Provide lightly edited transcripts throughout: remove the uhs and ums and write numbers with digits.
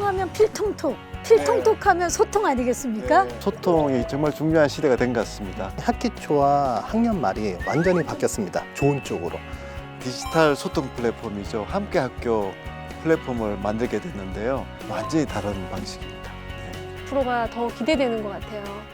소통하면 필통톡, 필통톡 하면 소통 아니겠습니까? 네, 소통이 정말 중요한 시대가 된 것 같습니다. 학기초와 학년말이 완전히 바뀌었습니다. 좋은 쪽으로. 디지털 소통 플랫폼이죠. 함께 학교 플랫폼을 만들게 됐는데요. 완전히 다른 방식입니다. 네. 앞으로가 더 기대되는 것 같아요.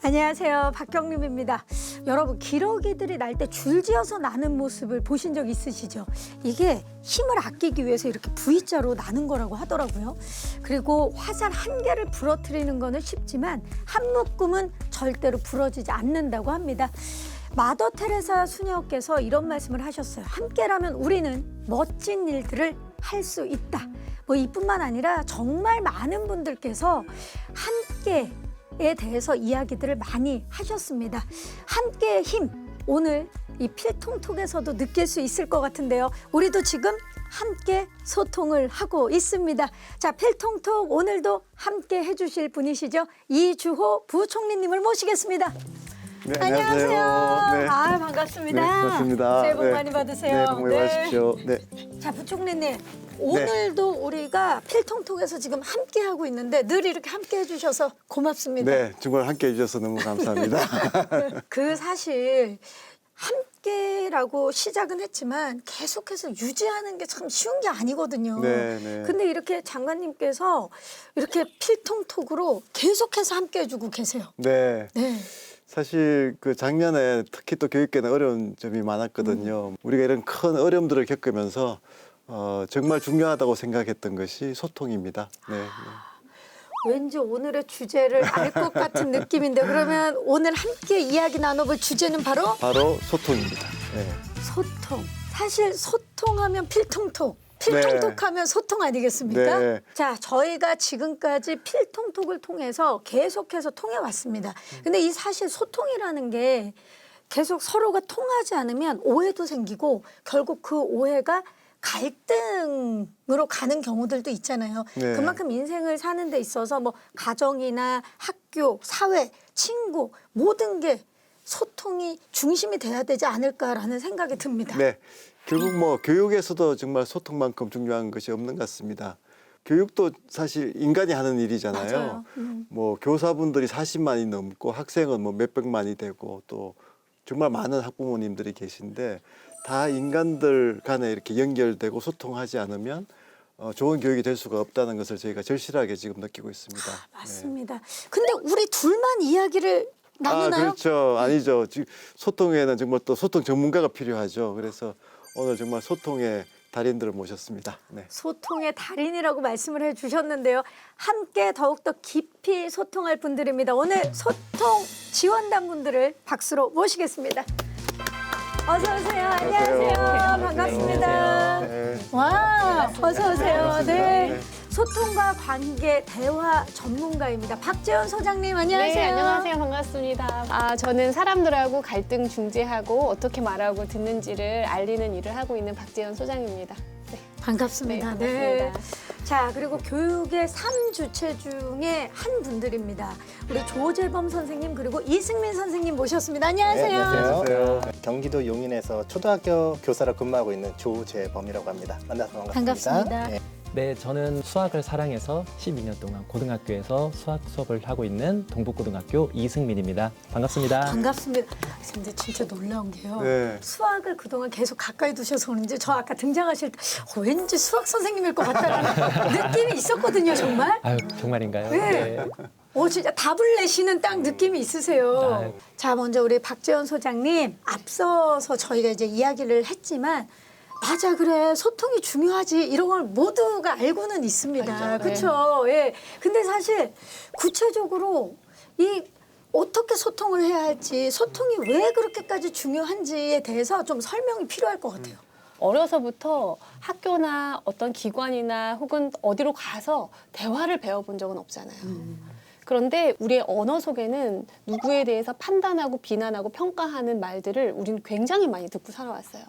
안녕하세요, 박경림입니다. 여러분, 기러기들이 날 때 줄지어서 나는 모습을 보신 적 있으시죠? 이게 힘을 아끼기 위해서 이렇게 V자로 나는 거라고 하더라고요. 그리고 화살 한 개를 부러뜨리는 거는 쉽지만 한 묶음은 절대로 부러지지 않는다고 합니다. 마더 테레사 수녀께서 이런 말씀을 하셨어요. 함께라면 우리는 멋진 일들을 할 수 있다. 뭐 이뿐만 아니라 정말 많은 분들께서 함께에 대해서 이야기들을 많이 하셨습니다. 함께의 힘, 오늘 이 필통톡에서도 느낄 수 있을 것 같은데요. 우리도 지금 함께 소통을 하고 있습니다. 자, 필통톡 오늘도 함께 해주실 분이시죠. 이주호 부총리님을 모시겠습니다. 네, 안녕하세요. 네. 아, 반갑습니다. 네, 반갑습니다. 새해 복 네. 많이 받으세요. 네, 복 많이 받으십시오. 네. 자, 부총리님. 오늘도 우리가 필통톡에서 지금 함께 하고 있는데 늘 이렇게 함께 해주셔서 고맙습니다. 네, 정말 함께 해주셔서 너무 감사합니다. 그 사실 함께라고 시작은 했지만 계속해서 유지하는 게 참 쉬운 게 아니거든요. 네, 네. 근데 이렇게 장관님께서 이렇게 필통톡으로 계속해서 함께 해주고 계세요. 네. 네. 사실 그 작년에 특히 또 교육계는 어려운 점이 많았거든요. 우리가 이런 큰 어려움들을 겪으면서 정말 중요하다고 생각했던 것이 소통입니다. 네, 네. 왠지 오늘의 주제를 알 것 같은 느낌인데 그러면 오늘 함께 이야기 나눠볼 주제는 바로 바로 소통입니다. 네. 소통. 사실 소통하면 필통톡. 필통톡하면 소통 아니겠습니까? 네. 자, 저희가 지금까지 필통톡을 통해서 계속해서 통해왔습니다. 근데 이 사실 소통이라는 게 계속 서로가 통하지 않으면 오해도 생기고 결국 그 오해가 갈등으로 가는 경우들도 있잖아요. 네. 그만큼 인생을 사는 데 있어서 뭐 가정이나 학교, 사회, 친구 모든 게 소통이 중심이 돼야 되지 않을까라는 생각이 듭니다. 네. 결국 뭐 교육에서도 정말 소통만큼 중요한 것이 없는 것 같습니다. 교육도 사실 인간이 하는 일이잖아요. 맞아요. 뭐 교사분들이 40만이 넘고 학생은 뭐 몇백만이 되고 또 정말 많은 학부모님들이 계신데 다 인간들 간에 이렇게 연결되고 소통하지 않으면 좋은 교육이 될 수가 없다는 것을 저희가 절실하게 지금 느끼고 있습니다. 맞습니다. 근데 우리 둘만 이야기를 나누나요? 그렇죠. 아니죠. 지금 소통에는 정말 또 소통 전문가가 필요하죠. 그래서 오늘 정말 소통의 달인들을 모셨습니다. 네. 소통의 달인이라고 말씀을 해주셨는데요. 함께 더욱더 깊이 소통할 분들입니다. 오늘 소통 지원단 분들을 박수로 모시겠습니다. 어서 오세요. 안녕하세요. 반갑습니다. 네. 와, 어서 오세요. 네. 네. 소통과 관계 대화 전문가입니다. 박재현 소장님 안녕하세요. 네, 안녕하세요. 반갑습니다. 저는 사람들하고 갈등 중재하고 어떻게 말하고 듣는지를 알리는 일을 하고 있는 박재현 소장입니다. 네. 반갑습니다. 네, 반갑습니다. 자, 그리고 교육의 3주체 중에 한 분들입니다. 우리 조재범 선생님 그리고 이승민 선생님 모셨습니다. 안녕하세요. 네, 안녕하세요. 경기도 용인에서 초등학교 교사로 근무하고 있는 조재범이라고 합니다. 만나서 반갑습니다. 반갑습니다. 네. 네, 저는 수학을 사랑해서 12년 동안 고등학교에서 수학 수업을 하고 있는 동북고등학교 이승민입니다. 반갑습니다. 반갑습니다. 근데 진짜 놀라운 게요. 네. 수학을 그동안 계속 가까이 두셔서 그런지 저 아까 등장하실 때 왠지 수학 선생님일 것 같다는 느낌이 있었거든요, 정말. 아유, 정말인가요? 네. 진짜 답을 내시는 딱 느낌이 있으세요. 아유. 자, 먼저 우리 박재현 소장님 앞서서 저희가 이제 이야기를 했지만 맞아, 그래, 소통이 중요하지 이런 걸 모두가 알고는 있습니다. 그렇죠? 예. 근데 사실 구체적으로 이 어떻게 소통을 해야 할지, 소통이 왜 그렇게까지 중요한지에 대해서 좀 설명이 필요할 것 같아요. 어려서부터 학교나 어떤 기관이나 혹은 어디로 가서 대화를 배워본 적은 없잖아요. 그런데 우리의 언어 속에는 누구에 대해서 판단하고 비난하고 평가하는 말들을 우리는 굉장히 많이 듣고 살아왔어요.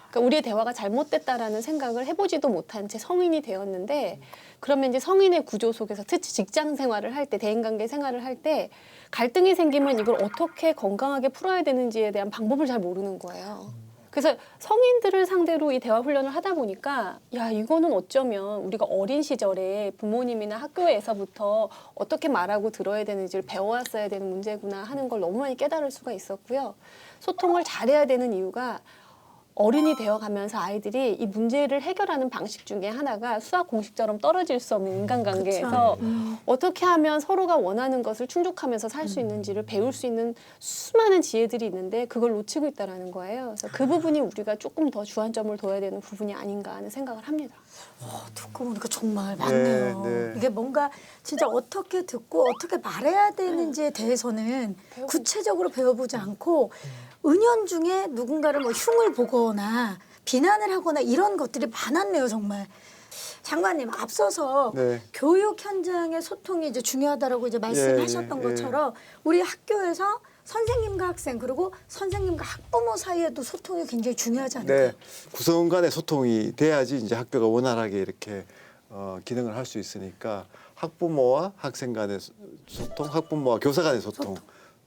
그러니까 우리의 대화가 잘못됐다라는 생각을 해보지도 못한 채 성인이 되었는데 그러면 이제 성인의 구조 속에서 특히 직장 생활을 할 때, 대인관계 생활을 할 때 갈등이 생기면 이걸 어떻게 건강하게 풀어야 되는지에 대한 방법을 잘 모르는 거예요. 그래서 성인들을 상대로 이 대화 훈련을 하다 보니까 야 이거는 어쩌면 우리가 어린 시절에 부모님이나 학교에서부터 어떻게 말하고 들어야 되는지를 배워왔어야 되는 문제구나 하는 걸 너무 많이 깨달을 수가 있었고요. 소통을 잘해야 되는 이유가 어른이 되어가면서 아이들이 이 문제를 해결하는 방식 중에 하나가 수학 공식처럼 떨어질 수 없는 인간관계에서 어떻게 하면 서로가 원하는 것을 충족하면서 살 수 있는지를 배울 수 있는 수많은 지혜들이 있는데 그걸 놓치고 있다는 거예요. 그래서 그 부분이 우리가 조금 더 주안점을 둬야 되는 부분이 아닌가 하는 생각을 합니다. 듣고 보니까 정말 맞네요. 네. 이게 뭔가 진짜 어떻게 듣고 어떻게 말해야 되는지에 대해서는 구체적으로 배워보지 않고 은연중에 누군가를 뭐 흉을 보거나 비난을 하거나 이런 것들이 많았네요, 정말. 장관님, 앞서서 네. 교육 현장의 소통이 이제 중요하다라고 이제 말씀하셨던 예. 것처럼 우리 학교에서 선생님과 학생 그리고 선생님과 학부모 사이에도 소통이 굉장히 중요하지 않을까요? 네, 구성 간의 소통이 돼야지 이제 학교가 원활하게 이렇게 기능을 할 수 있으니까 학부모와 학생 간의 소통, 학부모와 교사 간의 소통,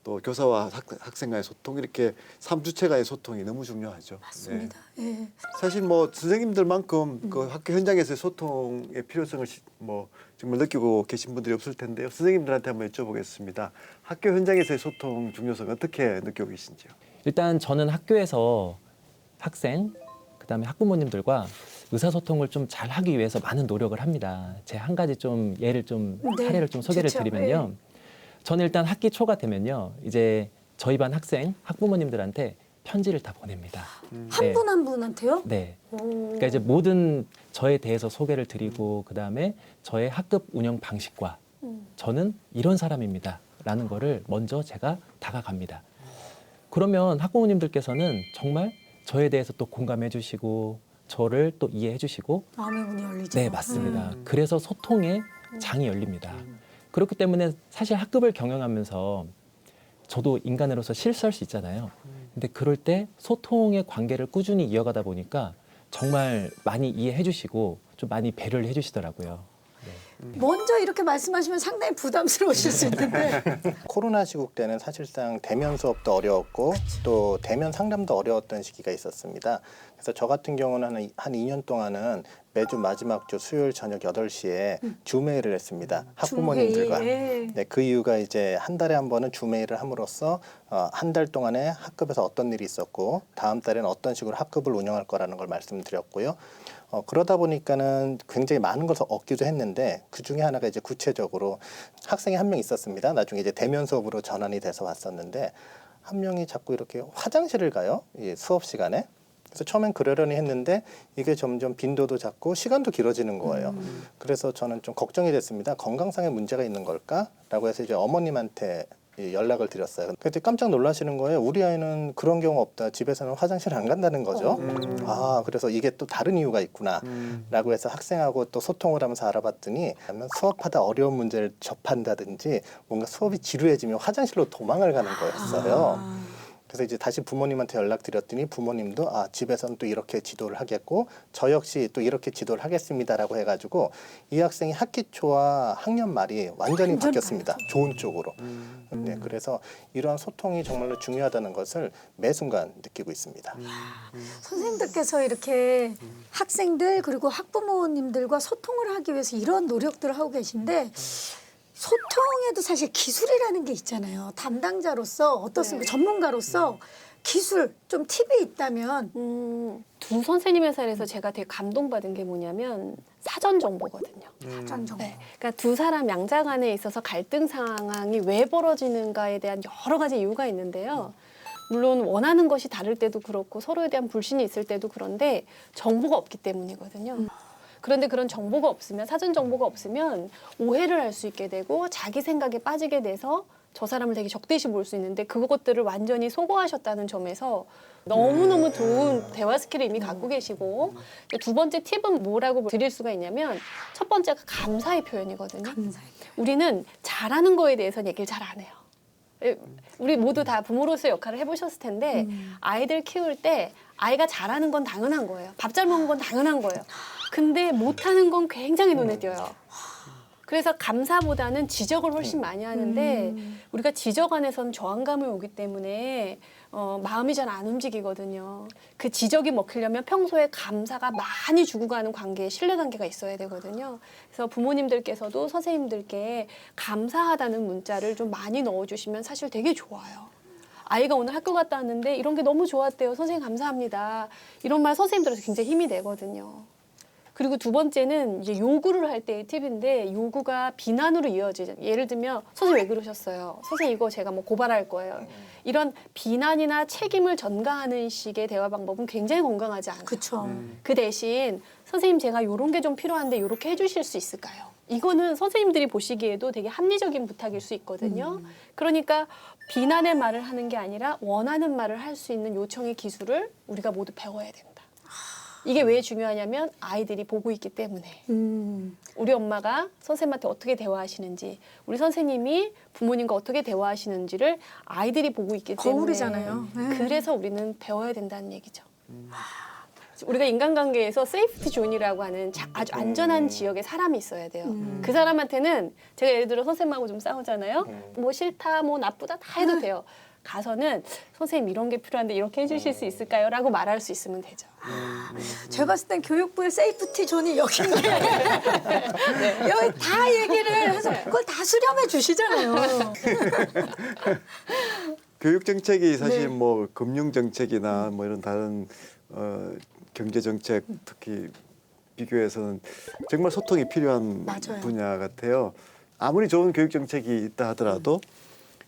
또 교사와 학생 간의 소통 이렇게 삼주체 간의 소통이 너무 중요하죠. 맞습니다. 네. 예. 사실 뭐 선생님들만큼 그 학교 현장에서의 소통의 필요성을 뭐 정말 느끼고 계신 분들이 없을 텐데요. 선생님들한테 한번 여쭤보겠습니다. 학교 현장에서의 소통 중요성 어떻게 느끼고 계신지요? 일단 저는 학교에서 학생, 그다음에 학부모님들과 의사소통을 좀 잘 하기 위해서 많은 노력을 합니다. 제 한 가지 좀 예를 좀 네, 사례를 좀 소개를 좋죠. 드리면요. 저는 일단 학기 초가 되면요. 이제 저희 반 학생, 학부모님들한테 편지를 다 보냅니다. 한 분 한 분한테요? 네. 오. 그러니까 이제 모든 저에 대해서 소개를 드리고 그다음에 저의 학급 운영 방식과 저는 이런 사람입니다. 라는 거를 먼저 제가 다가갑니다. 그러면 학부모님들께서는 정말 저에 대해서 또 공감해 주시고 저를 또 이해해 주시고 마음의 문이 열리죠. 네, 맞습니다. 그래서 소통의 장이 열립니다. 그렇기 때문에 사실 학급을 경영하면서 저도 인간으로서 실수할 수 있잖아요. 근데 그럴 때 소통의 관계를 꾸준히 이어가다 보니까 정말 많이 이해해 주시고 좀 많이 배려를 해 주시더라고요. 먼저 이렇게 말씀하시면 상당히 부담스러우실 수 있는데 코로나 시국 때는 사실상 대면 수업도 어려웠고 또 대면 상담도 어려웠던 시기가 있었습니다. 그래서 저 같은 경우는 한 2년 동안은 매주 마지막 주 수요일 저녁 8시에 줌회의를 했습니다. 학부모님들과. 줌회의. 네, 그 이유가 이제 한 달에 한 번은 줌회의를 함으로써 한 달 동안에 학급에서 어떤 일이 있었고 다음 달에는 어떤 식으로 학급을 운영할 거라는 걸 말씀드렸고요. 그러다 보니까는 굉장히 많은 것을 얻기도 했는데 그 중에 하나가 이제 구체적으로 학생이 한 명 있었습니다. 나중에 이제 대면 수업으로 전환이 돼서 왔었는데 한 명이 자꾸 이렇게 화장실을 가요. 이 수업 시간에. 그래서 처음엔 그러려니 했는데 이게 점점 빈도도 작고 시간도 길어지는 거예요. 그래서 저는 좀 걱정이 됐습니다. 건강상의 문제가 있는 걸까라고 해서 이제 어머님한테 연락을 드렸어요. 그때 깜짝 놀라시는 거예요. 우리 아이는 그런 경우 없다. 집에서는 화장실 안 간다는 거죠. 아, 그래서 이게 또 다른 이유가 있구나. 라고 해서 학생하고 또 소통을 하면서 알아봤더니 수업하다 어려운 문제를 접한다든지 뭔가 수업이 지루해지면 화장실로 도망을 가는 거였어요. 그래서 이제 다시 부모님한테 연락드렸더니 부모님도 집에서는 또 이렇게 지도를 하겠고 저 역시 또 이렇게 지도를 하겠습니다라고 해가지고 이 학생이 학기 초와 학년 말이 완전히 바뀌었습니다. 좋은 쪽으로. 네, 그래서 이러한 소통이 정말로 중요하다는 것을 매 순간 느끼고 있습니다. 선생님들께서 이렇게 학생들 그리고 학부모님들과 소통을 하기 위해서 이런 노력들을 하고 계신데 소통에도 사실 기술이라는 게 있잖아요. 담당자로서 어떻습니까? 전문가로서 기술 좀 팁이 있다면 두 선생님의 사례에서 제가 되게 감동받은 게 뭐냐면 사전 정보거든요. 사전 정보. 그러니까 두 사람 양자 간에 있어서 갈등 상황이 왜 벌어지는가에 대한 여러 가지 이유가 있는데요. 물론 원하는 것이 다를 때도 그렇고 서로에 대한 불신이 있을 때도 그런데 정보가 없기 때문이거든요. 그런데 그런 정보가 없으면 사전 정보가 없으면 오해를 할 수 있게 되고 자기 생각에 빠지게 돼서 저 사람을 되게 적대시 볼 수 있는데 그것들을 완전히 소거하셨다는 점에서 너무너무 좋은 대화 스킬을 이미 갖고 계시고 두 번째 팁은 뭐라고 드릴 수가 있냐면 첫 번째가 감사의 표현이거든요. 감사해요. 우리는 잘하는 거에 대해서는 얘기를 잘 안 해요. 우리 모두 다 부모로서의 역할을 해보셨을 텐데 아이들 키울 때 아이가 잘하는 건 당연한 거예요. 밥 잘 먹는 건 당연한 거예요. 근데 못하는 건 굉장히 눈에 띄어요. 그래서 감사보다는 지적을 훨씬 많이 하는데 우리가 지적 안에서는 저항감이 오기 때문에 마음이 잘 안 움직이거든요. 그 지적이 먹히려면 평소에 감사가 많이 주고 가는 관계에 신뢰관계가 있어야 되거든요. 그래서 부모님들께서도 선생님들께 감사하다는 문자를 좀 많이 넣어주시면 사실 되게 좋아요. 아이가 오늘 학교 갔다 왔는데 이런 게 너무 좋았대요. 선생님 감사합니다. 이런 말 선생님들한테 굉장히 힘이 되거든요. 그리고 두 번째는 이제 요구를 할 때의 팁인데 요구가 비난으로 이어지죠. 예를 들면 선생님 왜 그러셨어요? 선생님 이거 제가 뭐 고발할 거예요. 이런 비난이나 책임을 전가하는 식의 대화 방법은 굉장히 건강하지 않아요. 그렇죠. 그 대신 선생님 제가 요런 게 좀 필요한데 이렇게 해주실 수 있을까요? 이거는 선생님들이 보시기에도 되게 합리적인 부탁일 수 있거든요. 그러니까 비난의 말을 하는 게 아니라 원하는 말을 할 수 있는 요청의 기술을 우리가 모두 배워야 된다. 이게 왜 중요하냐면 아이들이 보고 있기 때문에. 우리 엄마가 선생님한테 어떻게 대화하시는지, 우리 선생님이 부모님과 어떻게 대화하시는지를 아이들이 보고 있기 때문에. 거울이잖아요. 네. 그래서 우리는 배워야 된다는 얘기죠. 우리가 인간관계에서 세이프티 존이라고 하는 아주 안전한 지역에 사람이 있어야 돼요. 그 사람한테는 제가 예를 들어 선생님하고 좀 싸우잖아요. 뭐 싫다, 뭐 나쁘다 다 해도 돼요. 가서는 선생님 이런 게 필요한데 이렇게 해주실 수 있을까요? 라고 말할 수 있으면 되죠. 제가 봤을 땐 교육부의 세이프티 존이 여기인데 여기 다 얘기를 해서 그걸 다 수렴해 주시잖아요. 교육 정책이 사실 네. 뭐 금융 정책이나 뭐 이런 다른 경제 정책 특히 비교해서는 정말 소통이 필요한 맞아요. 분야 같아요. 아무리 좋은 교육 정책이 있다 하더라도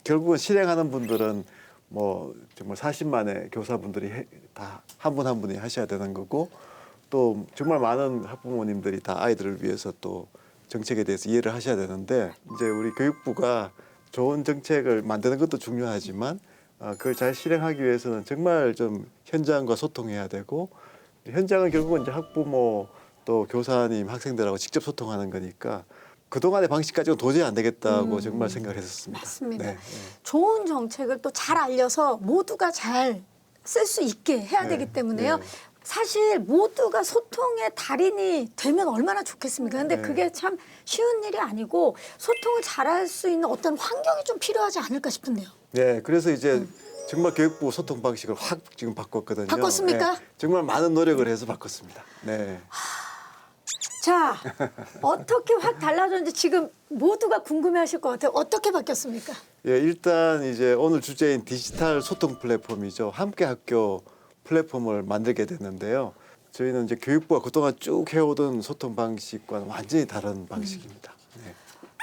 결국은 실행하는 분들은 뭐 정말 40만의 교사분들이 다 한 분 한 분이 하셔야 되는 거고 또 정말 많은 학부모님들이 다 아이들을 위해서 또 정책에 대해서 이해를 하셔야 되는데 이제 우리 교육부가 좋은 정책을 만드는 것도 중요하지만 그걸 잘 실행하기 위해서는 정말 좀 현장과 소통해야 되고 현장은 결국은 이제 학부모 또 교사님 학생들하고 직접 소통하는 거니까 그동안의 방식까지는 도저히 안 되겠다고 정말 생각을 했었습니다. 맞습니다. 네. 좋은 정책을 또 잘 알려서 모두가 잘 쓸 수 있게 해야 네. 되기 때문에요. 네. 사실 모두가 소통의 달인이 되면 얼마나 좋겠습니까? 근데 네. 그게 참 쉬운 일이 아니고 소통을 잘할 수 있는 어떤 환경이 좀 필요하지 않을까 싶은데요. 네, 그래서 이제 정말 교육부 소통 방식을 확 지금 바꿨거든요. 바꿨습니까? 네, 정말 많은 노력을 해서 바꿨습니다. 네. 자, 어떻게 확 달라졌는지 지금 모두가 궁금해하실 것 같아요. 어떻게 바뀌었습니까? 예, 일단 이제 오늘 주제인 디지털 소통 플랫폼이죠. 함께 학교 플랫폼을 만들게 됐는데요. 저희는 이제 교육부가 그동안 쭉 해오던 소통 방식과는 완전히 다른 방식입니다. 네.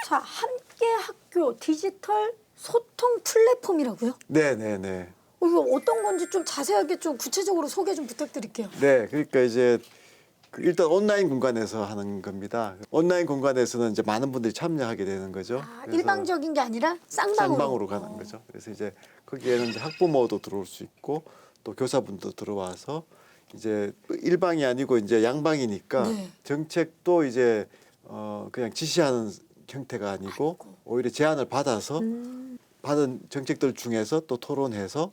자, 함께 학교 디지털 소통 플랫폼이라고요? 네, 네, 네. 이거 어떤 건지 좀 자세하게 좀 구체적으로 소개 좀 부탁드릴게요. 네, 그러니까 이제 일단 온라인 공간에서 하는 겁니다. 온라인 공간에서는 이제 많은 분들이 참여하게 되는 거죠. 아, 그래서 일방적인 게 아니라 쌍방으로. 쌍방으로 가는 거죠. 그래서 이제 거기에는 이제 학부모도 들어올 수 있고 또 교사분도 들어와서 이제 일방이 아니고 이제 양방이니까 네. 정책도 이제 그냥 지시하는 형태가 아니고 오히려 제안을 받아서 받은 정책들 중에서 또 토론해서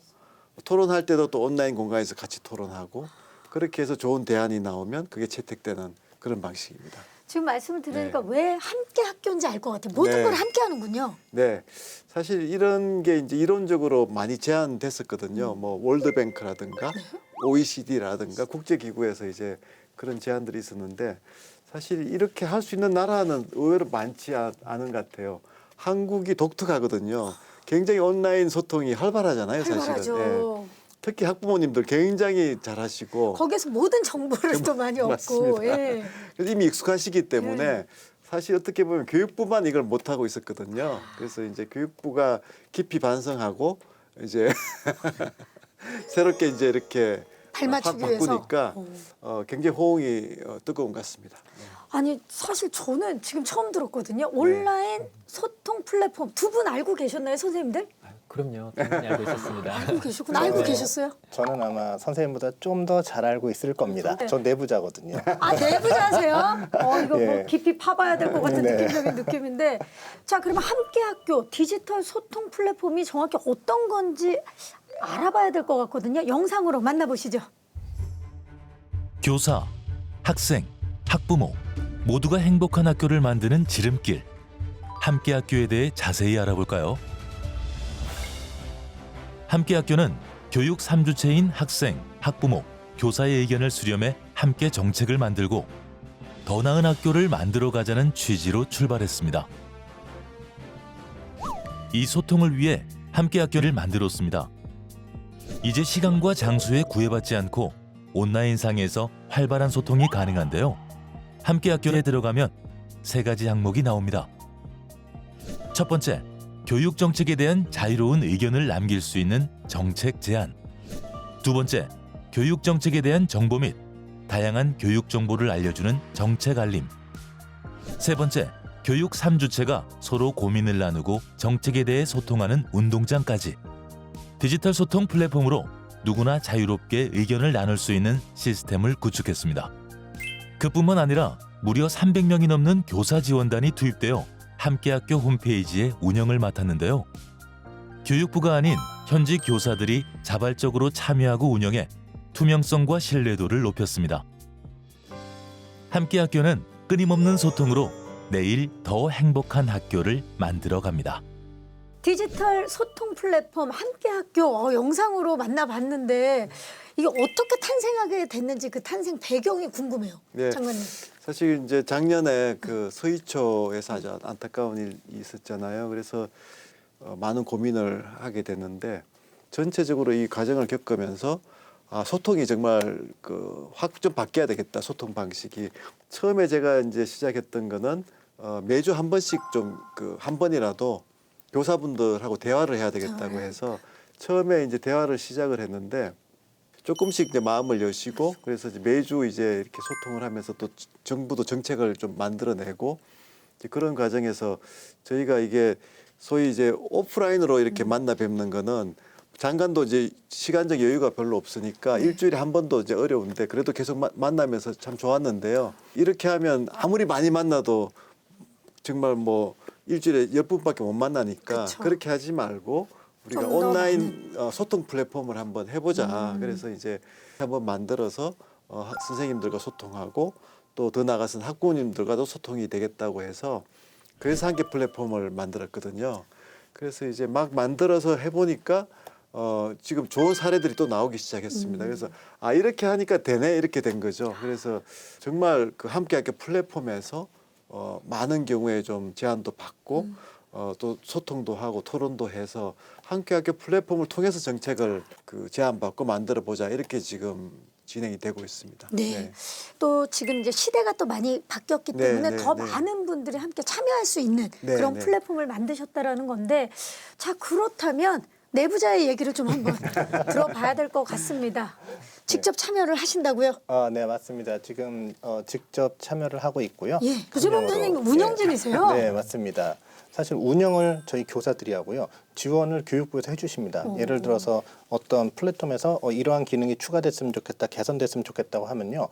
토론할 때도 또 온라인 공간에서 같이 토론하고 그렇게 해서 좋은 대안이 나오면 그게 채택되는 그런 방식입니다. 지금 말씀을 들으니까 왜 함께 학교인지 알 것 같아요. 모든 네. 걸 함께 하는군요. 네, 사실 이런 게 이제 이론적으로 많이 제안됐었거든요. 뭐 월드뱅크라든가 OECD라든가 국제기구에서 이제 그런 제안들이 있었는데 사실 이렇게 할 수 있는 나라는 의외로 많지 않은 것 같아요. 한국이 독특하거든요. 굉장히 온라인 소통이 활발하잖아요, 사실은. 활발하죠. 예. 특히 학부모님들 굉장히 잘하시고 거기서 모든 정보를 또 많이 얻고. 맞습니다. 예. 그래서 이미 익숙하시기 때문에 네. 사실 어떻게 보면 교육부만 이걸 못 하고 있었거든요. 그래서 이제 교육부가 깊이 반성하고 이제 새롭게 이제 이렇게 발맞추기 확 위해서. 바꾸니까 굉장히 호응이 뜨거운 것 같습니다. 네. 아니 사실 저는 지금 처음 들었거든요. 온라인 소통 플랫폼 두 분 알고 계셨나요, 선생님들? 그럼요. 당연히 알고 있었습니다. 알고 계셨구나. 알고 네. 계셨어요? 저는 아마 선생님보다 좀 더 잘 알고 있을 겁니다. 네. 전 내부자거든요. 아 내부자세요? 이거 뭐 예. 깊이 파봐야 될 것 같은 네. 느낌적인 느낌인데. 자, 그러면 함께 학교 디지털 소통 플랫폼이 정확히 어떤 건지 알아봐야 될 것 같거든요. 영상으로 만나보시죠. 교사, 학생, 학부모 모두가 행복한 학교를 만드는 지름길 함께학교에 대해 자세히 알아볼까요? 함께학교는 교육 3주체인 학생, 학부모, 교사의 의견을 수렴해 함께 정책을 만들고 더 나은 학교를 만들어가자는 취지로 출발했습니다. 이 소통을 위해 함께학교를 만들었습니다. 이제 시간과 장소에 구애받지 않고 온라인상에서 활발한 소통이 가능한데요. 함께학교에 들어가면 3가지 항목이 나옵니다. 첫 번째, 교육 정책에 대한 자유로운 의견을 남길 수 있는 정책 제안. 두 번째, 교육 정책에 대한 정보 및 다양한 교육 정보를 알려주는 정책 알림. 세 번째, 교육 3주체가 서로 고민을 나누고 정책에 대해 소통하는 운동장까지. 디지털 소통 플랫폼으로 누구나 자유롭게 의견을 나눌 수 있는 시스템을 구축했습니다. 그뿐만 아니라 무려 300명이 넘는 교사 지원단이 투입되어 함께학교 홈페이지의 운영을 맡았는데요. 교육부가 아닌 현직 교사들이 자발적으로 참여하고 운영해 투명성과 신뢰도를 높였습니다. 함께학교는 끊임없는 소통으로 내일 더 행복한 학교를 만들어갑니다. 디지털 소통 플랫폼 함께학교 영상으로 만나봤는데 이게 어떻게 탄생하게 됐는지 그 탄생 배경이 궁금해요. 네. 장관님. 사실 이제 작년에 그 서희초에서 아주 안타까운 일이 있었잖아요. 그래서 많은 고민을 하게 됐는데 전체적으로 이 과정을 겪으면서 소통이 정말 확 좀 바뀌어야 되겠다. 소통 방식이. 처음에 제가 이제 시작했던 거는 매주 한 번씩 좀 한 번이라도 교사분들하고 대화를 해야 되겠다고 해서 처음에 이제 대화를 시작을 했는데 조금씩 이제 마음을 여시고 그래서 이제 매주 이제 이렇게 소통을 하면서 또 정부도 정책을 좀 만들어내고 이제 그런 과정에서 저희가 이게 소위 이제 오프라인으로 이렇게 만나 뵙는 거는 장관도 이제 시간적 여유가 별로 없으니까 일주일에 한 번도 이제 어려운데 그래도 계속 만나면서 참 좋았는데요. 이렇게 하면 아무리 많이 만나도 정말 뭐 일주일에 10분밖에 못 만나니까 그쵸. 그렇게 하지 말고 우리가 좀더 온라인 소통 플랫폼을 한번 해보자. 그래서 이제 한번 만들어서 선생님들과 소통하고 또 더 나아가서는 학부모님들과도 소통이 되겠다고 해서 그래서 함께 플랫폼을 만들었거든요. 그래서 이제 막 만들어서 해보니까 지금 좋은 사례들이 또 나오기 시작했습니다. 그래서 이렇게 하니까 되네 이렇게 된 거죠. 그래서 정말 그 함께학교 플랫폼에서 많은 경우에 좀 제안도 받고 또 소통도 하고 토론도 해서 함께학교 플랫폼을 통해서 정책을 제안받고 만들어 보자 이렇게 지금 진행이 되고 있습니다. 네. 또 지금 이제 시대가 또 많이 바뀌었기 네, 때문에 네, 더 네. 많은 분들이 함께 참여할 수 있는 네, 그런 네. 플랫폼을 만드셨다라는 건데 자 그렇다면 내부자의 얘기를 좀 한번 들어봐야 될 것 같습니다. 직접 참여를 하신다고요? 네, 맞습니다. 지금 직접 참여를 하고 있고요. 예. 구재범 운영으로. 선생님 운영진이세요? 네, 맞습니다. 사실 운영을 저희 교사들이 하고요. 지원을 교육부에서 해주십니다. 예를 들어서 어떤 플랫폼에서 이러한 기능이 추가됐으면 좋겠다, 개선됐으면 좋겠다고 하면요.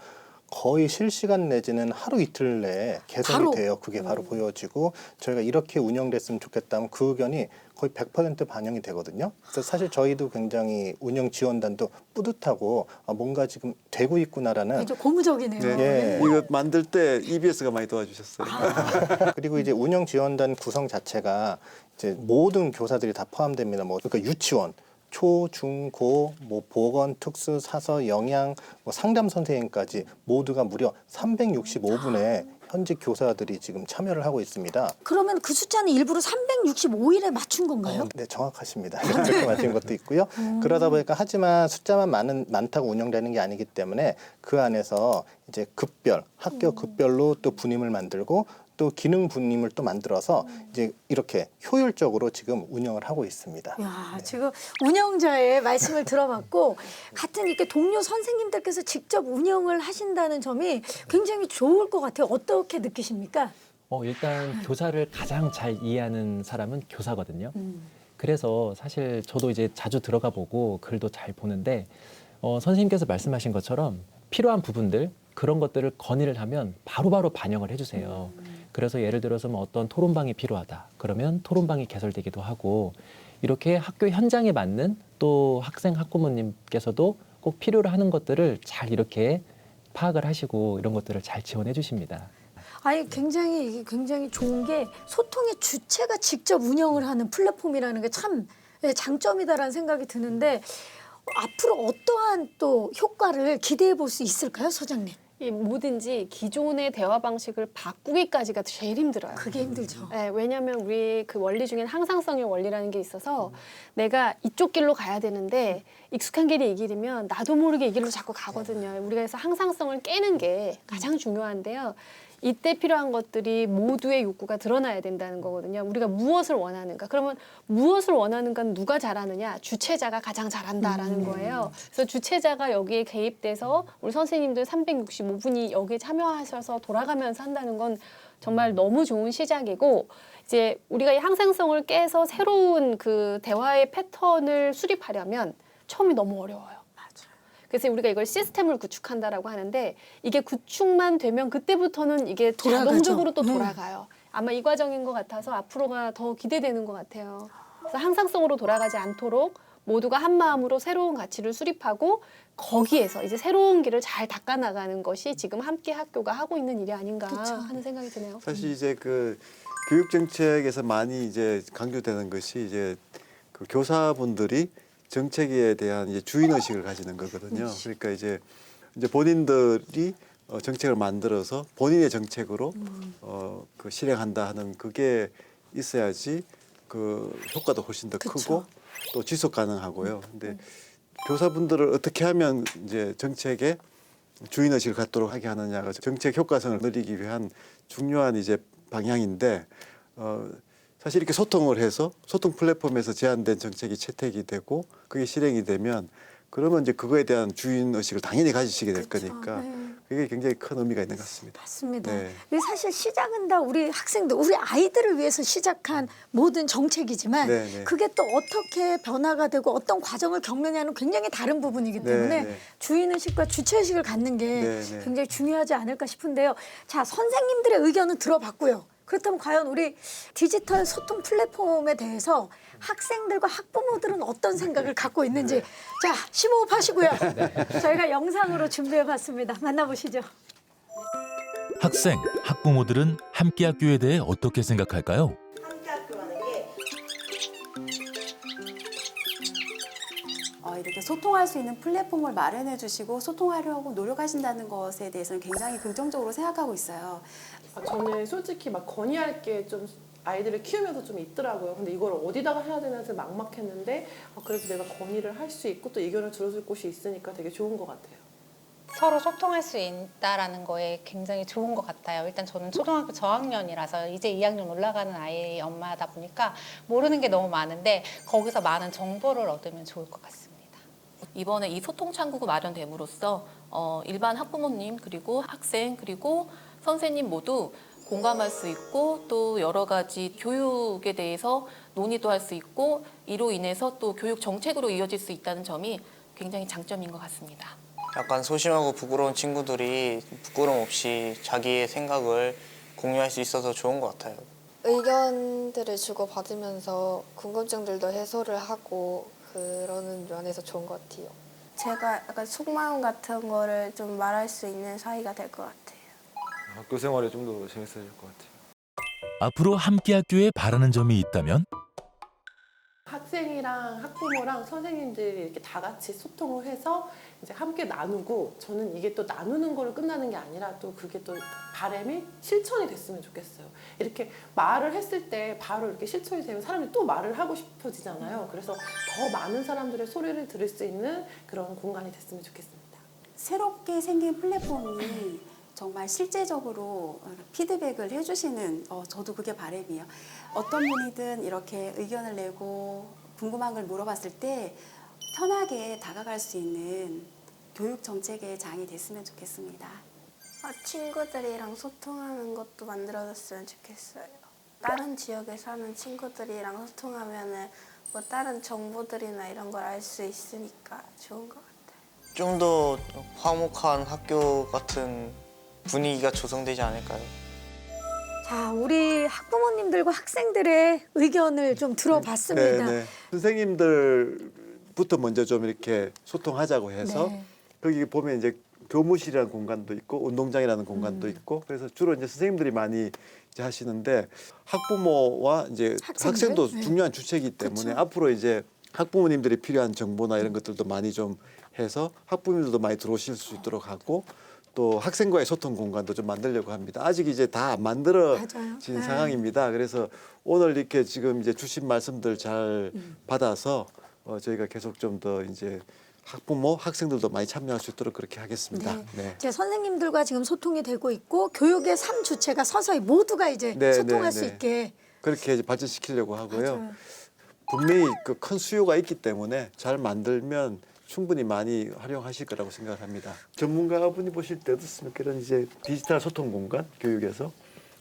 거의 실시간 내지는 하루 이틀 내에 개선이 바로? 돼요. 그게 바로 보여지고 저희가 이렇게 운영됐으면 좋겠다면 그 의견이 거의 100% 반영이 되거든요. 그래서 사실 저희도 굉장히 운영 지원단도 뿌듯하고 뭔가 지금 되고 있구나라는 좀 고무적이네요. 예. 이거 만들 때 EBS가 많이 도와주셨어요. 그리고 이제 운영 지원단 구성 자체가 이제 모든 교사들이 다 포함됩니다. 뭐 그러니까 유치원, 초, 중, 고, 뭐 보건, 특수, 사서, 영양, 뭐 상담 선생님까지 모두가 무려 365분의 현직 교사들이 지금 참여를 하고 있습니다. 그러면 그 숫자는 일부러 365일에 맞춘 건가요? 네, 정확하십니다. 그렇게 맞춘 것도 있고요. 그러다 보니까 하지만 숫자만 많다고 운영되는 게 아니기 때문에 그 안에서 이제 급별, 학교 급별로 또 분임을 만들고 또 기능 분임을 또 만들어서 이제 이렇게 효율적으로 지금 운영을 하고 있습니다. 야, 지금 운영자의 말씀을 들어봤고 같은 이렇게 동료 선생님들께서 직접 운영을 하신다는 점이 굉장히 좋을 것 같아요. 어떻게 느끼십니까? 일단 교사를 가장 잘 이해하는 사람은 교사거든요. 그래서 사실 저도 이제 자주 들어가 보고 글도 잘 보는데 선생님께서 말씀하신 것처럼 필요한 부분들 그런 것들을 건의를 하면 바로바로 반영을 해주세요. 그래서 예를 들어서 뭐 어떤 토론방이 필요하다. 그러면 토론방이 개설되기도 하고 이렇게 학교 현장에 맞는 또 학생 학부모님께서도 꼭 필요로 하는 것들을 잘 이렇게 파악을 하시고 이런 것들을 잘 지원해 주십니다. 아니 이게 굉장히 좋은 게 소통의 주체가 직접 운영을 하는 플랫폼이라는 게 참 장점이다라는 생각이 드는데 앞으로 어떠한 또 효과를 기대해 볼 수 있을까요, 소장님? 이 뭐든지 기존의 대화 방식을 바꾸기까지가 제일 힘들어요. 그게 힘들죠. 네, 왜냐하면 우리 그 원리 중엔 항상성의 원리라는 게 있어서 내가 이쪽 길로 가야 되는데 익숙한 길이 이 길이면 나도 모르게 이 길로 자꾸 가거든요. 우리가 그래서 항상성을 깨는 게 가장 중요한데요. 이때 필요한 것들이 모두의 욕구가 드러나야 된다는 거거든요. 우리가 무엇을 원하는가? 그러면 무엇을 원하는가는 누가 잘하느냐? 주체자가 가장 잘한다라는 거예요. 그래서 주체자가 여기에 개입돼서 우리 선생님들 365분이 여기에 참여하셔서 돌아가면서 한다는 건 정말 너무 좋은 시작이고 이제 우리가 이 항상성을 깨서 새로운 그 대화의 패턴을 수립하려면 처음이 너무 어려워요. 그래서 우리가 이걸 시스템을 구축한다라고 하는데 이게 구축만 되면 그때부터는 이게 돌아가죠. 자동적으로 또 돌아가요. 아마 이 과정인 것 같아서 앞으로가 더 기대되는 것 같아요. 그래서 항상성으로 돌아가지 않도록 모두가 한 마음으로 새로운 가치를 수립하고 거기에서 이제 새로운 길을 잘 닦아나가는 것이 지금 함께 학교가 하고 있는 일이 아닌가 하는 생각이 드네요. 사실 이제 그 교육 정책에서 많이 이제 강조되는 것이 이제 그 교사분들이 정책에 대한 이제 주인 의식을 가지는 거거든요. 그러니까 이제 본인들이 정책을 만들어서 본인의 정책으로 그 실행한다 하는 그게 있어야지 그 효과도 훨씬 더 크고 또 지속 가능하고요. 근데 교사분들을 어떻게 하면 이제 정책에 주인 의식을 갖도록 하게 하느냐가 정책 효과성을 늘리기 위한 중요한 이제 방향인데 사실 이렇게 소통을 해서 소통 플랫폼에서 제안된 정책이 채택이 되고 그게 실행이 되면 그러면 이제 그거에 대한 주인 의식을 당연히 가지시게 될 거니까 그게 굉장히 큰 의미가 있는 것 같습니다. 맞습니다. 네. 이게 사실 시작은 다 우리 학생들, 우리 아이들을 위해서 시작한 모든 정책이지만 네, 네. 그게 또 어떻게 변화가 되고 어떤 과정을 겪느냐는 굉장히 다른 부분이기 때문에 네. 주인의식과 주체의식을 갖는 게 네. 굉장히 중요하지 않을까 싶은데요. 자, 선생님들의 의견은 들어봤고요. 그렇다면 과연 우리 디지털 소통 플랫폼에 대해서 학생들과 학부모들은 어떤 생각을 갖고 있는지 자, 심호흡 하시고요. 저희가 영상으로 준비해봤습니다. 만나보시죠. 학생, 학부모들은 함께 학교에 대해 어떻게 생각할까요? 함께 학교라는 게 이렇게 소통할 수 있는 플랫폼을 마련해 주시고 소통하려고 노력하신다는 것에 대해서는 굉장히 긍정적으로 생각하고 있어요. 저는 솔직히 막 건의할 게 좀 아이들을 키우면서 좀 있더라고요. 근데 이걸 어디다가 해야 되나 해서 막막했는데 그래도 내가 건의를 할 수 있고 또 의견을 들어줄 곳이 있으니까 되게 좋은 것 같아요. 서로 소통할 수 있다라는 거에 굉장히 좋은 것 같아요. 일단 저는 초등학교 저학년이라서 이제 2학년 올라가는 아이의 엄마다 보니까 모르는 게 너무 많은데 거기서 많은 정보를 얻으면 좋을 것 같습니다. 이번에 이 소통 창구가 마련됨으로써 일반 학부모님 그리고 학생 그리고 선생님 모두 공감할 수 있고 또 여러 가지 교육에 대해서 논의도 할 수 있고 이로 인해서 또 교육 정책으로 이어질 수 있다는 점이 굉장히 장점인 것 같습니다. 약간 소심하고 부끄러운 친구들이 부끄럼 없이 자기의 생각을 공유할 수 있어서 좋은 것 같아요. 의견들을 주고받으면서 궁금증들도 해소를 하고 그러는 면에서 좋은 것 같아요. 제가 약간 속마음 같은 거를 좀 말할 수 있는 사이가 될 것 같아요. 학교 생활이 좀 더 재밌어질 것 같아요. 앞으로 함께 학교에 바라는 점이 있다면? 학생이랑 학부모랑 선생님들이 이렇게 다 같이 소통을 해서 이제 함께 나누고 저는 이게 또 나누는 거를 끝나는 게 아니라 또 그게 또 바람이 실천이 됐으면 좋겠어요. 이렇게 말을 했을 때 바로 이렇게 실천이 되면 사람들이 또 말을 하고 싶어지잖아요. 그래서 더 많은 사람들의 소리를 들을 수 있는 그런 공간이 됐으면 좋겠습니다. 새롭게 생긴 플랫폼이 정말 실제적으로 피드백을 해주시는 저도 그게 바람이에요. 어떤 분이든 이렇게 의견을 내고 궁금한 걸 물어봤을 때 편하게 다가갈 수 있는 교육 정책의 장이 됐으면 좋겠습니다. 친구들이랑 소통하는 것도 만들어졌으면 좋겠어요. 다른 지역에 사는 친구들이랑 소통하면은 뭐 다른 정보들이나 이런 걸 알 수 있으니까 좋은 것 같아요. 좀 더 화목한 학교 같은 분위기가 조성되지 않을까요? 자, 우리 학부모님들과 학생들의 의견을 좀 들어봤습니다. 선생님들부터 먼저 좀 이렇게 소통하자고 해서 거기 보면 이제 교무실이라는 공간도 있고 운동장이라는 공간도 있고 그래서 주로 이제 선생님들이 많이 이제 하시는데 학부모와 이제 학생도 네. 중요한 주체이기 때문에 그쵸. 앞으로 이제 학부모님들이 필요한 정보나 이런 것들도 많이 좀 해서 학부모님들도 많이 들어오실 수 있도록 하고 또 학생과의 소통 공간도 좀 만들려고 합니다. 아직 이제 다 안 만들어진 맞아요. 상황입니다. 그래서 오늘 이렇게 지금 이제 주신 말씀들 잘 받아서 저희가 계속 좀 더 이제 학부모, 학생들도 많이 참여할 수 있도록 그렇게 하겠습니다. 네. 이제 선생님들과 지금 소통이 되고 있고 교육의 3주체가 서서히 모두가 이제 네, 소통할 네, 수 네. 있게 그렇게 이제 발전시키려고 하고요. 맞아요. 분명히 그 큰 수요가 있기 때문에 잘 만들면 충분히 많이 활용하실 거라고 생각합니다. 전문가분이 보실 때 어떻습니까? 이런 이제 디지털 소통 공간 교육에서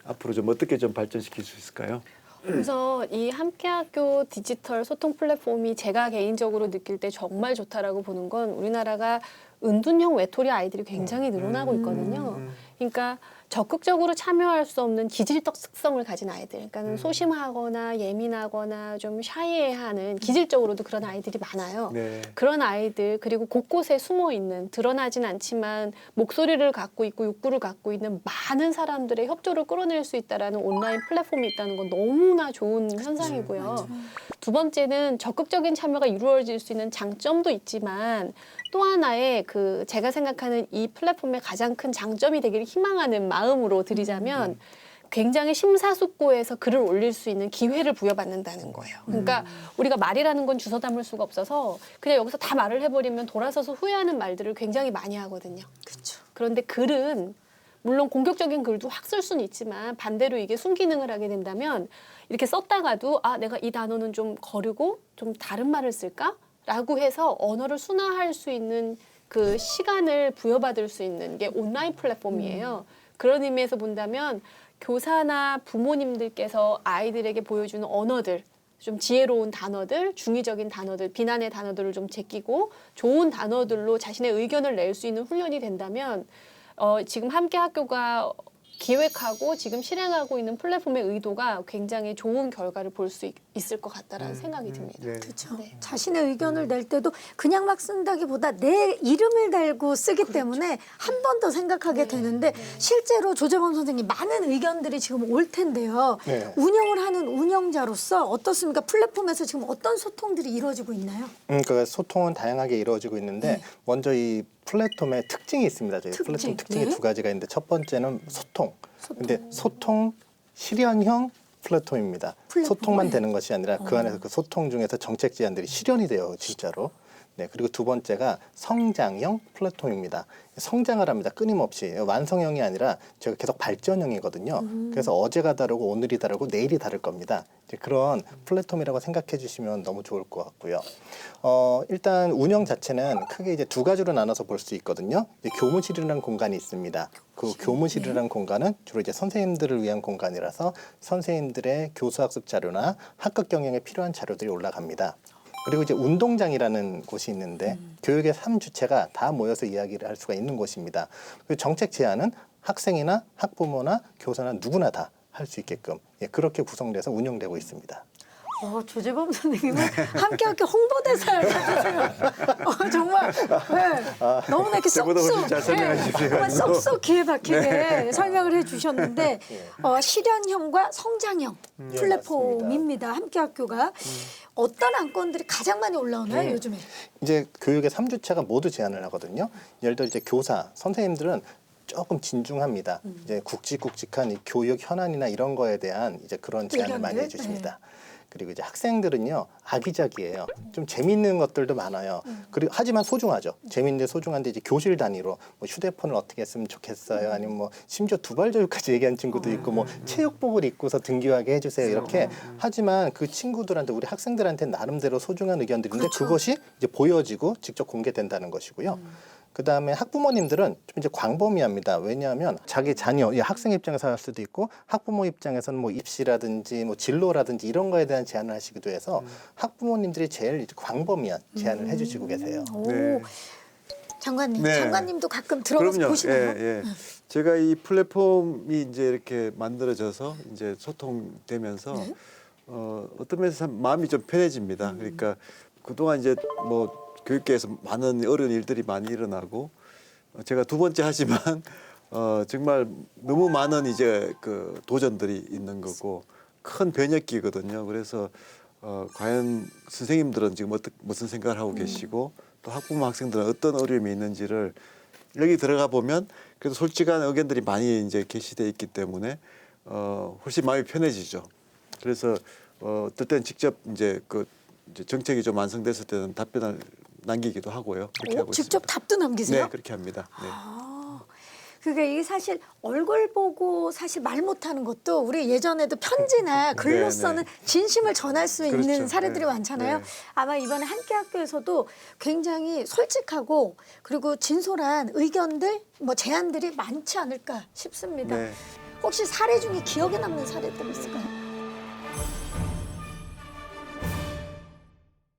앞으로 좀 어떻게 좀 발전시킬 수 있을까요? 그래서 이 함께학교 디지털 소통 플랫폼이 제가 개인적으로 느낄 때 정말 좋다라고 보는 건 우리나라가 은둔형 외톨이 아이들이 굉장히 늘어나고 있거든요. 그러니까 적극적으로 참여할 수 없는 기질적 특성을 가진 아이들, 그러니까는 소심하거나 예민하거나 좀 샤이해하는 기질적으로도 그런 아이들이 많아요. 네. 그런 아이들 그리고 곳곳에 숨어 있는 드러나진 않지만 목소리를 갖고 있고 욕구를 갖고 있는 많은 사람들의 협조를 끌어낼 수 있다라는 온라인 플랫폼이 있다는 건 너무나 좋은 현상이고요. 두 번째는 적극적인 참여가 이루어질 수 있는 장점도 있지만 또 하나의 그 제가 생각하는 이 플랫폼의 가장 큰 장점이 되기를 희망하는 마음으로 드리자면 굉장히 심사숙고해서 글을 올릴 수 있는 기회를 부여받는다는 거예요. 그러니까 우리가 말이라는 건 주워 담을 수가 없어서 그냥 여기서 다 말을 해버리면 돌아서서 후회하는 말들을 굉장히 많이 하거든요. 그렇죠. 그런데 글은 물론 공격적인 글도 확 쓸 수는 있지만 반대로 이게 순기능을 하게 된다면 이렇게 썼다가도 아 내가 이 단어는 좀 거르고 좀 다른 말을 쓸까? 라고 해서 언어를 순화할 수 있는 그 시간을 부여받을 수 있는 게 온라인 플랫폼이에요. 그런 의미에서 본다면 교사나 부모님들께서 아이들에게 보여주는 언어들, 좀 지혜로운 단어들, 중의적인 단어들, 비난의 단어들을 좀 제끼고 좋은 단어들로 자신의 의견을 낼 수 있는 훈련이 된다면 지금 함께학교가 기획하고 지금 실행하고 있는 플랫폼의 의도가 굉장히 좋은 결과를 볼 수 있을 것 같다라는 생각이 듭니다. 네. 그렇죠. 네. 자신의 의견을 낼 때도 그냥 막 쓴다기보다 내 이름을 달고 쓰기 때문에 한 번 더 생각하게 되는데 실제로 조재범 선생님 많은 의견들이 지금 올 텐데요. 네. 운영을 하는 운영자로서 어떻습니까? 플랫폼에서 지금 어떤 소통들이 이루어지고 있나요? 그러니까 소통은 다양하게 이루어지고 있는데 먼저 이 플랫폼의 특징이 있습니다. 저희 특징, 플랫폼 특징이 네. 두 가지가 있는데 첫 번째는 소통. 근데 소통 실현형 플랫폼입니다. 소통만 되는 것이 아니라 그 안에서 그 소통 중에서 정책 제안들이 실현이 돼요, 진짜로. 네, 그리고 두 번째가 성장형 플랫폼입니다. 성장을 합니다. 끊임없이. 완성형이 아니라 제가 계속 발전형이거든요. 그래서 어제가 다르고 오늘이 다르고 내일이 다를 겁니다. 이제 그런 플랫폼이라고 생각해 주시면 너무 좋을 것 같고요. 일단 운영 자체는 크게 이제 두 가지로 나눠서 볼 수 있거든요. 이제 교무실이라는 공간이 있습니다. 그 교무실이라는 공간은 주로 이제 선생님들을 위한 공간이라서 선생님들의 교수학습 자료나 학급 경영에 필요한 자료들이 올라갑니다. 그리고 이제 운동장이라는 곳이 있는데 교육의 3주체가 다 모여서 이야기를 할 수가 있는 곳입니다. 그리고 정책 제안은 학생이나 학부모나 교사나 누구나 다 할 수 있게끔 그렇게 구성돼서 운영되고 있습니다. 조재범 선생님은 함께학교 홍보대사였어요. 정말 너무나 이렇게 저보다 훨씬 잘 설명해 주세요. 정말 쏙쏙 귀에 박히게 설명을 해주셨는데 실현형과 성장형 플랫폼입니다. 함께학교가 어떤 안건들이 가장 많이 올라오나요 요즘에? 이제 교육의 3주체가 모두 제안을 하거든요. 예를 들어 이제 교사, 선생님들은 조금 진중합니다. 이제 굵직굵직한 이 교육 현안이나 이런 거에 대한 이제 그런 제안을 많이 해주십니다. 그리고 이제 학생들은요 아기자기해요. 좀 재밌는 것들도 많아요. 그리고 하지만 소중하죠. 재밌는데 소중한데 이제 교실 단위로 뭐 휴대폰을 어떻게 했으면 좋겠어요. 아니면 뭐 심지어 두발조육까지 얘기한 친구도 있고 뭐 체육복을 입고서 등교하게 해주세요. 이렇게 하지만 그 친구들한테 우리 학생들한테 나름대로 소중한 의견들인데 그것이 이제 보여지고 직접 공개된다는 것이고요. 그 다음에 학부모님들은 좀 이제 광범위합니다. 왜냐하면 자기 자녀, 학생 입장에서 할 수도 있고 학부모 입장에서는 뭐 입시라든지 뭐 진로라든지 이런 거에 대한 제안을 하시기도 해서 학부모님들이 제일 광범위한 제안을 해주시고 계세요. 네. 장관님, 네. 장관님도 가끔 들어가서 그럼요. 보시나요? 제가 이 플랫폼이 이제 이렇게 만들어져서 이제 소통되면서 어떤 면에서 참 마음이 좀 편해집니다. 그러니까 그동안 이제 뭐 교육계에서 많은 어려운 일들이 많이 일어나고 제가 두 번째 하지만 정말 너무 많은 이제 그 도전들이 있는 거고 큰 변혁기거든요. 그래서 과연 선생님들은 지금 무슨 생각을 하고 계시고 또 학부모 학생들은 어떤 어려움이 있는지를 여기 들어가 보면 그래도 솔직한 의견들이 많이 이제 게시돼 있기 때문에 훨씬 마음이 편해지죠. 그래서 어떨 때는 직접 이제 이제 정책이 좀 완성됐을 때는 답변을 남기기도 하고요. 그렇게 하고 직접 있습니다. 답도 남기세요? 네, 그렇게 합니다. 네. 그게 이게 사실 얼굴 보고 사실 말 못하는 것도 우리 예전에도 편지나 글로서는 진심을 전할 수 있는 그렇죠. 사례들이 네. 많잖아요. 네. 아마 이번에 함께 학교에서도 굉장히 솔직하고 그리고 진솔한 의견들, 뭐 제안들이 많지 않을까 싶습니다. 네. 혹시 사례 중에 기억에 남는 사례들 있을까요?